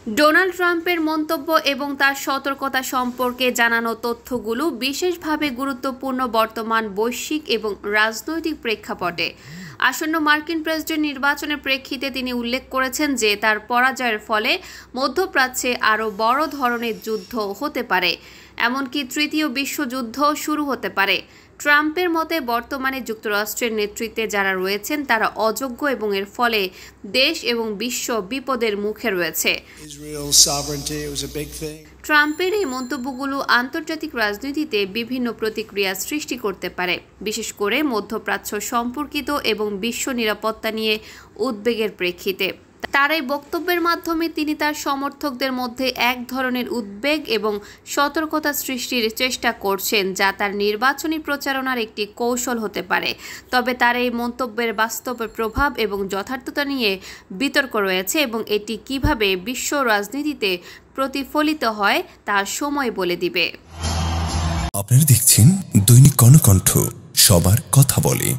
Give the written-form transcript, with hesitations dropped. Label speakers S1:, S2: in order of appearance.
S1: Donald ট্রাম্পের মন্তব্য এবং তার সতর্কতা সম্পর্কে জানানো তথ্যগুলো বিশেষভাবে গুরুত্বপূর্ণ বর্তমান বৈশ্বিক এবং রাজনৈতিক প্রেক্ষাপটে। আসন্ন মার্কিন প্রেসিডেন্ট নির্বাচনের প্রেক্ষিতে তিনি উল্লেখ করেছেন যে তার পরাজয়ের ফলে মধ্যপ্রাচ্যে আরও বড় ধরনের যুদ্ধ হতে পারে, এমনকি তৃতীয় বিশ্বযুদ্ধ শুরু হতে পারে। ট্রাম্পের মতে বর্তমানে যুক্তরাষ্ট্রের নেতৃত্বে যারা রয়েছেন তারা অযোগ্য এবং এর ফলে দেশ এবং বিশ্ব বিপদের মুখে রয়েছে। ট্রাম্পের এই মন্তব্যগুলো আন্তর্জাতিক রাজনীতিতে বিভিন্ন প্রতিক্রিয়া সৃষ্টি করতে পারে, বিশেষ করে মধ্যপ্রাচ্য সম্পর্কিত এবং বিশ্ব নিরাপত্তা নিয়ে উদ্বেগের প্রেক্ষিতে। তার এই বক্তব্যের মাধ্যমে তিনি তার সমর্থকদের মধ্যে এক ধরনের উদ্বেগ এবং সতর্কতা সৃষ্টির চেষ্টা করছেন, যা তার নির্বাচনী প্রচারণার একটি কৌশল হতে পারে। তবে তার এই মন্তব্যের বাস্তব প্রভাব এবং যথার্থতা নিয়ে বিতর্ক রয়েছে এবং এটি কিভাবে বিশ্ব রাজনীতিতে প্রতিফলিত হয় তা সময় বলে দিবে।
S2: আপনারা দেখছেন দৈনিক কর্ণকণ্ঠ, সবার কথা বলে।